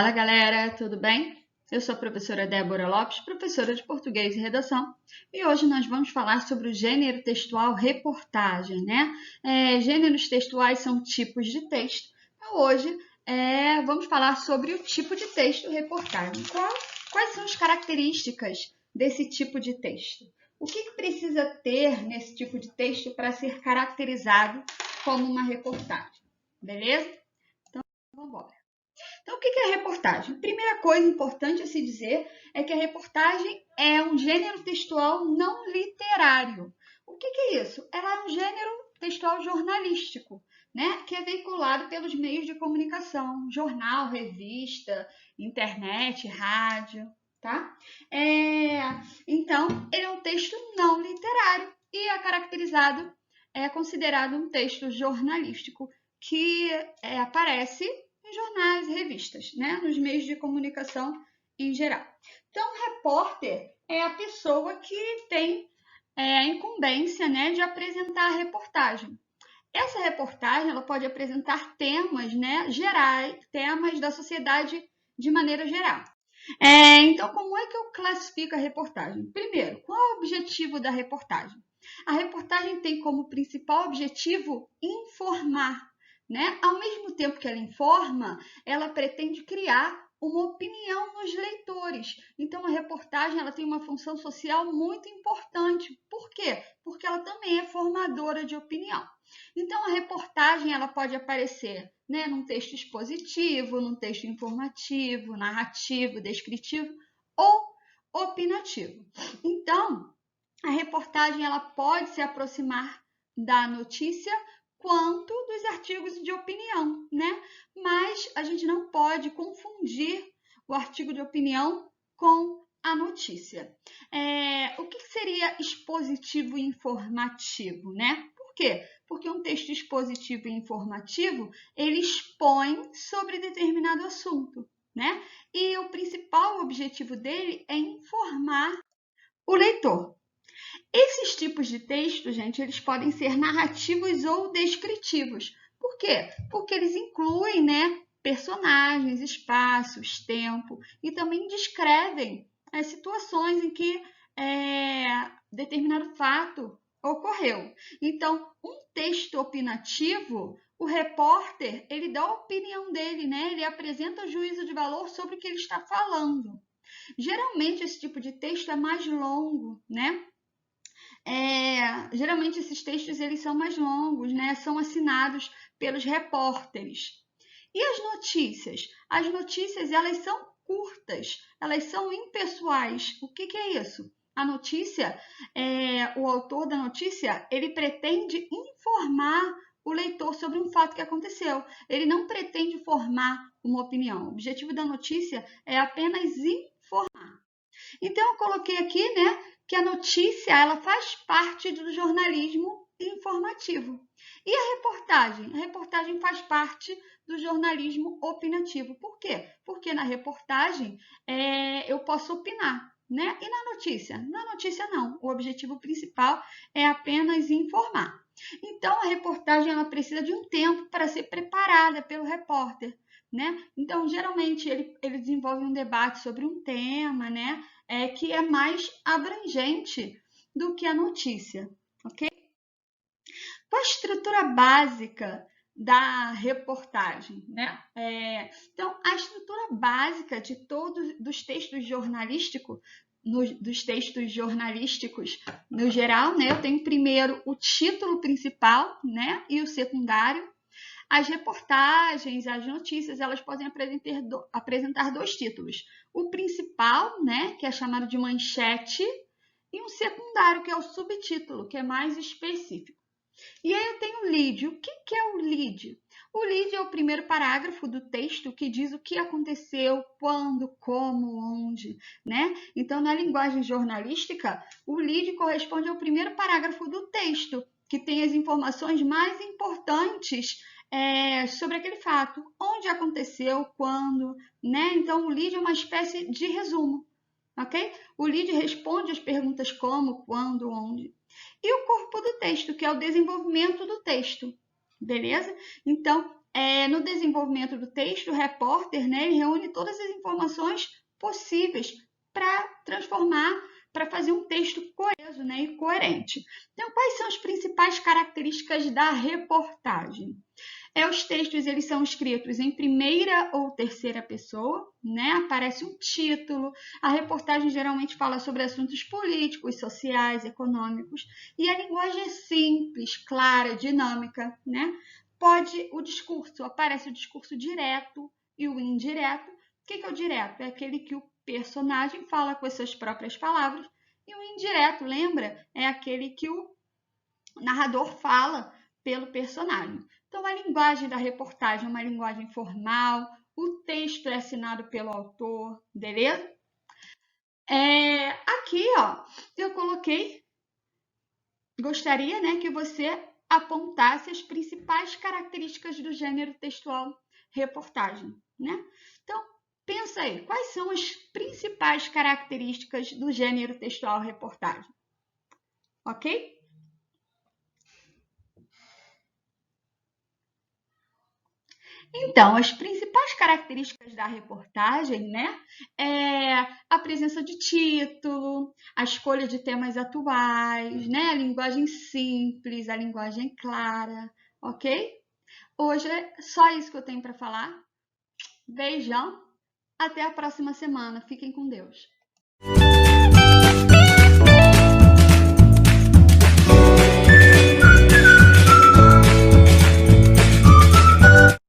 Fala galera, tudo bem? Eu sou a professora Débora Lopes, professora de português e redação, e hoje nós vamos falar sobre o gênero textual reportagem, né? Gêneros textuais são tipos de texto, então hoje vamos falar sobre o tipo de texto reportagem. Quais são as características desse tipo de texto? O que precisa ter nesse tipo de texto para ser caracterizado como uma reportagem? Beleza? Então, vamos embora. Então, o que é reportagem? A primeira coisa importante a se dizer é que a reportagem é um gênero textual não literário. O que é isso? Ela é um gênero textual jornalístico, né? Que é veiculado pelos meios de comunicação, jornal, revista, internet, rádio, tá? Então, ele é um texto não literário e é considerado um texto jornalístico que aparece em jornais e revistas, né? Nos meios de comunicação em geral. Então, o repórter é a pessoa que tem a incumbência, né, de apresentar a reportagem. Essa reportagem ela pode apresentar temas, né, gerais, temas da sociedade de maneira geral. Então, como é que eu classifico a reportagem? Primeiro, qual é o objetivo da reportagem? A reportagem tem como principal objetivo informar, né? Ao mesmo tempo que ela informa, ela pretende criar uma opinião nos leitores. Então, a reportagem ela tem uma função social muito importante. Por quê? Porque ela também é formadora de opinião. Então, a reportagem ela pode aparecer, né, num texto expositivo, num texto informativo, narrativo, descritivo ou opinativo. Então, a reportagem ela pode se aproximar da notícia quanto dos artigos de opinião, né? Mas a gente não pode confundir o artigo de opinião com a notícia. O que seria expositivo e informativo, né? Por quê? Porque um texto expositivo e informativo, ele expõe sobre determinado assunto, né? E o principal objetivo dele é informar o leitor. Esses tipos de texto, gente, eles podem ser narrativos ou descritivos. Por quê? Porque eles incluem, né, personagens, espaços, tempo e também descrevem situações em que determinado fato ocorreu. Então, um texto opinativo, o repórter, ele dá a opinião dele, né? Ele apresenta o juízo de valor sobre o que ele está falando. Geralmente, esse tipo de texto é mais longo, né? Geralmente esses textos eles são mais longos, né? São assinados pelos repórteres. E as notícias? As notícias elas são curtas, elas são impessoais. O que é isso? A notícia, o autor da notícia, ele pretende informar o leitor sobre um fato que aconteceu. Ele não pretende formar uma opinião. O objetivo da notícia é apenas informar. Então, eu coloquei aqui, né, que a notícia ela faz parte do jornalismo informativo. E a reportagem? A reportagem faz parte do jornalismo opinativo. Por quê? Porque na reportagem eu posso opinar, né? E na notícia? Na notícia não. O objetivo principal é apenas informar. Então, a reportagem ela precisa de um tempo para ser preparada pelo repórter, né? Então, geralmente, ele desenvolve um debate sobre um tema, né? Que é mais abrangente do que a notícia, ok? Qual a estrutura básica da reportagem, né? Então, a estrutura básica de todos dos textos jornalísticos, no geral, né? Eu tenho primeiro o título principal, né? E o secundário. As reportagens, as notícias, elas podem apresentar dois títulos. O principal, né, que é chamado de manchete, e um secundário, que é o subtítulo, que é mais específico. E aí eu tenho o lead. O que é o lead? O lead é o primeiro parágrafo do texto que diz o que aconteceu, quando, como, onde, né? Então, na linguagem jornalística, o lead corresponde ao primeiro parágrafo do texto, que tem as informações mais importantes sobre aquele fato, onde aconteceu, quando, né? Então, o lead é uma espécie de resumo, ok? O lead responde as perguntas como, quando, onde. E o corpo do texto, que é o desenvolvimento do texto, beleza? Então, No desenvolvimento do texto, o repórter, né, ele reúne todas as informações possíveis para transformar, para fazer um texto coeso, né, e coerente. Então, quais são as principais características da reportagem? Os textos eles são escritos em primeira ou terceira pessoa, né? Aparece um título. A reportagem geralmente fala sobre assuntos políticos, sociais, econômicos, e a linguagem é simples, clara, dinâmica, né? Aparece o discurso direto e o indireto. O que é o direto? É aquele que o personagem fala com as suas próprias palavras, e o indireto, lembra? É aquele que o narrador fala pelo personagem. Então, a linguagem da reportagem é uma linguagem formal, o texto é assinado pelo autor, beleza? Aqui, ó, eu coloquei, gostaria, né, que você apontasse as principais características do gênero textual reportagem, né? Então, pensa aí, quais são as principais características do gênero textual reportagem? Ok? Então, as principais características da reportagem, né, é a presença de título, a escolha de temas atuais, né, a linguagem simples, a linguagem clara, ok? Hoje é só isso que eu tenho para falar. Beijão, até a próxima semana. Fiquem com Deus.